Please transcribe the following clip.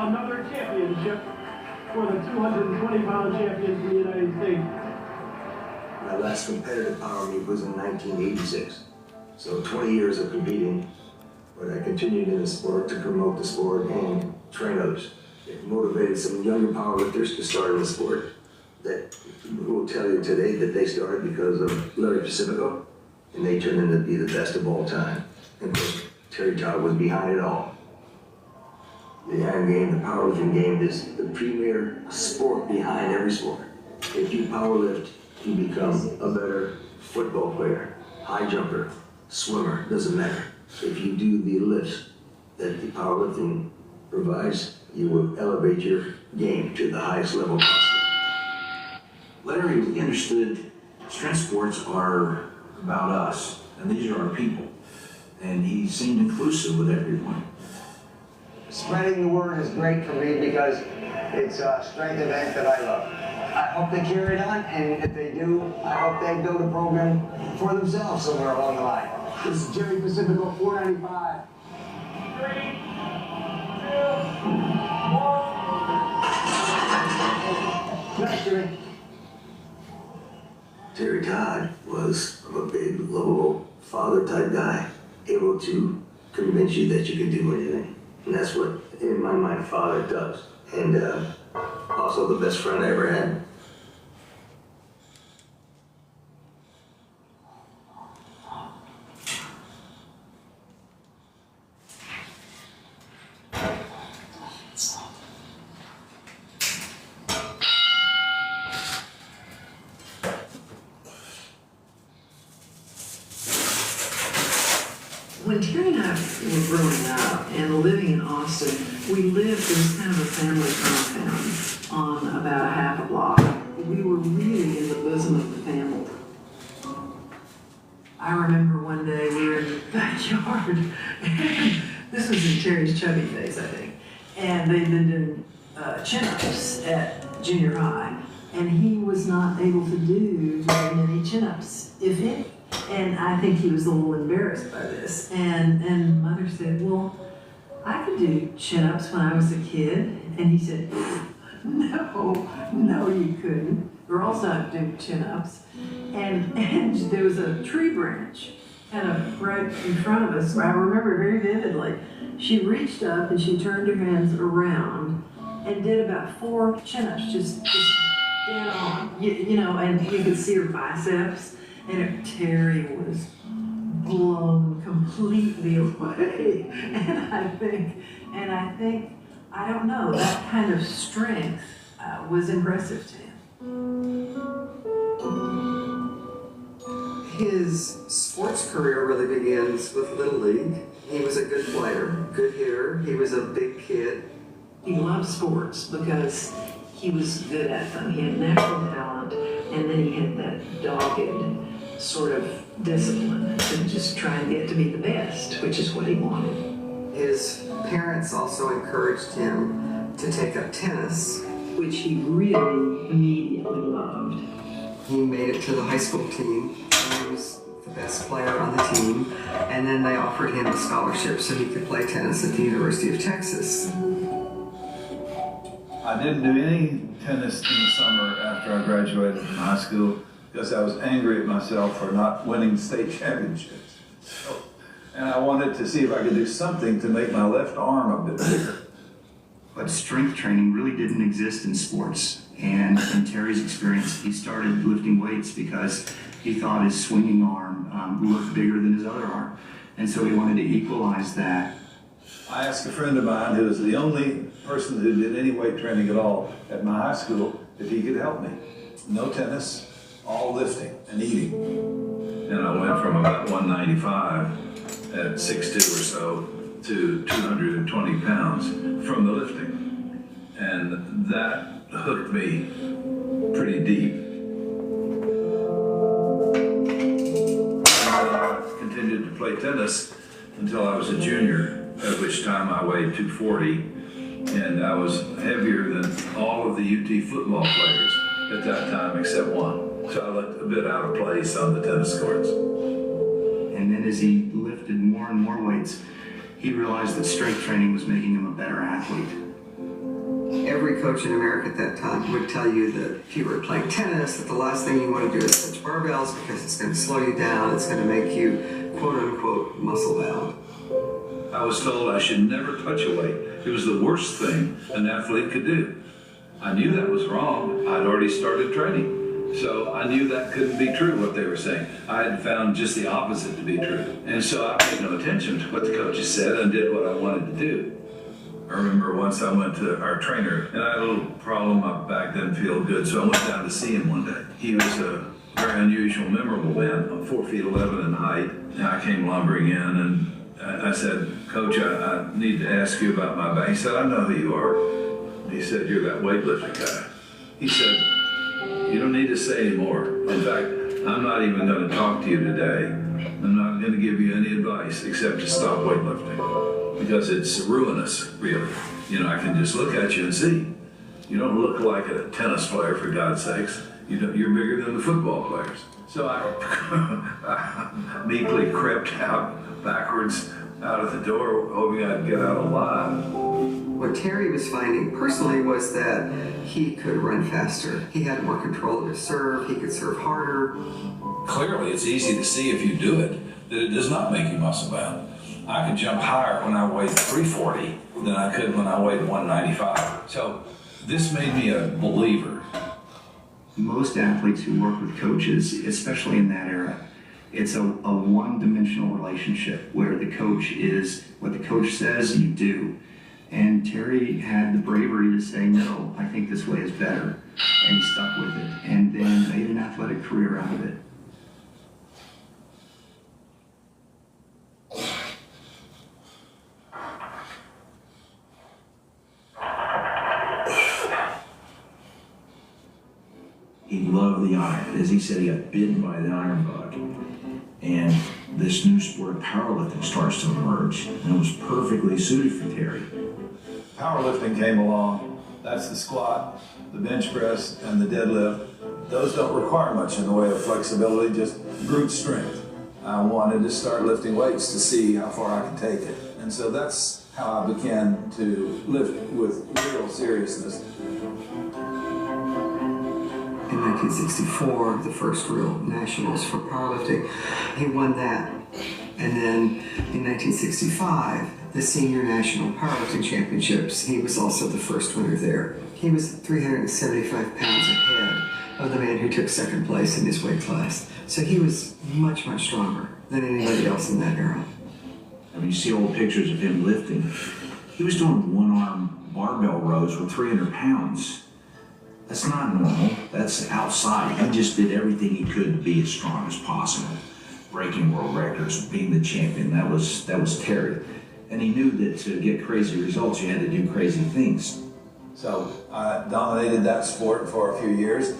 another championship for the 220-pound champions of the United States. My last competitive power meet was in 1986. So 20 years of competing, but I continued in the sport to promote the sport and train others. It motivated some younger powerlifters to start in the sport that will tell you today that they started because of Larry Pacifico, and they turned into be the best of all time. And of course, Terry Todd was behind it all. The iron game, the powerlifting game, is the premier sport behind every sport. If you powerlift, you become a better football player, high jumper, swimmer, doesn't matter. If you do the lifts that the powerlifting provides, you will elevate your game to the highest level possible. Larry understood strength sports are about us, and these are our people. And he seemed inclusive with everyone. Spreading the word is great for me because it's a strength event that I love. I hope they carry it on, and if they do, I hope they build a program for themselves somewhere along the line. This is Jerry Pacifico, 495. 3, 2, 1. Nice, Jerry. Terry Todd was a big, lovable, father-type guy, able to convince you that you can do anything. And that's what, in my mind, father does. And also the best friend I ever had. When Terry and I were growing up and living in Austin, we lived in kind of a family compound on about a half a block. We were really in the bosom of the family. I remember one day we were in the backyard, and this was in Terry's chubby days, I think, and they'd been doing chin-ups at junior high, and he was not able to do very many chin-ups, if any. And I think he was a little embarrassed by this. And Mother said, well, I could do chin-ups when I was a kid. And he said, no, you couldn't. Girls don't do chin-ups. And there was a tree branch kind of right in front of us, where I remember very vividly. She reached up and she turned her hands around and did about 4 chin-ups, just dead on. You know, and you could see her biceps. And Terry was blown completely away. And I think, I don't know, that kind of strength was impressive to him. His sports career really begins with Little League. He was a good player, good hitter. He was a big kid. He loved sports because he was good at them. He had natural talent, and then he had that dogged sort of discipline to just try and get to be the best, which is what he wanted. His parents also encouraged him to take up tennis, which he really immediately loved. He made it to the high school team. He was the best player on the team, and then they offered him a scholarship so he could play tennis at the University of Texas. I didn't do any tennis in the summer after I graduated from high school because I was angry at myself for not winning state championships. And I wanted to see if I could do something to make my left arm a bit bigger. But strength training really didn't exist in sports. And in Terry's experience, he started lifting weights because he thought his swinging arm looked bigger than his other arm. And so he wanted to equalize that. I asked a friend of mine who was the only person who did any weight training at all at my high school if he could help me. No tennis, all lifting and eating. And I went from about 195 at 6'2" or so to 220 pounds from the lifting. And that hooked me pretty deep. And I continued to play tennis until I was a junior, at which time I weighed 240, and I was heavier than all of the UT football players at that time except one. So I looked a bit out of place on the tennis courts. And then as he lifted more and more weights, he realized that strength training was making him a better athlete. every coach in America at that time would tell you that if you were playing tennis, that the last thing you want to do is touch barbells because it's going to slow you down, it's going to make you quote-unquote muscle-bound. I was told I should never touch a weight. It was the worst thing an athlete could do. I knew that was wrong. I'd already started training. So I knew that couldn't be true, what they were saying. I had found just the opposite to be true. And so I paid no attention to what the coaches said and did what I wanted to do. I remember once I went to our trainer, and I had a little problem. My back didn't feel good, so I went down to see him one day. He was a very unusual, memorable man. I'm 4 feet 11 in height. And I came lumbering in, and I said, Coach, I need to ask you about my back. He said, I know who you are. He said, you're that weightlifting guy. He said, you don't need to say anymore. In fact, I'm not even going to talk to you today. I'm not going to give you any advice except to stop weightlifting because it's ruinous, really. You know, I can just look at you and see. You don't look like a tennis player, for God's sakes. You're bigger than the football players. So I meekly crept out backwards out of the door, hoping I'd get out alive. What Terry was finding personally was that he could run faster. He had more control of his serve. He could serve harder. Clearly, it's easy to see if you do it that it does not make you muscle bound. I could jump higher when I weighed 340 than I could when I weighed 195. So this made me a believer. Most athletes who work with coaches, especially in that era, it's a one-dimensional relationship where the coach is what the coach says you do. And Terry had the bravery to say, no, I think this way is better. And he stuck with it and then made an athletic career out of it. He loved the iron. As he said, he got bitten by the iron bug. And this new sport of powerlifting starts to emerge. And it was perfectly suited for Terry. Powerlifting came along. That's the squat, the bench press, and the deadlift. Those don't require much in the way of flexibility, just brute strength. I wanted to start lifting weights to see how far I could take it. And so that's how I began to lift with real seriousness. In 1964, the first real nationals for powerlifting, he won that. And then in 1965, the senior national powerlifting championships, he was also the first winner there. He was 375 pounds ahead of the man who took second place in his weight class. So he was much, much stronger than anybody else in that era. I mean, you see old pictures of him lifting. He was doing one-arm barbell rows with 300 pounds. That's not normal. That's outside. He just did everything he could to be as strong as possible. Breaking world records, being the champion, that was Terry. And he knew that to get crazy results, you had to do crazy things. So I dominated that sport for a few years.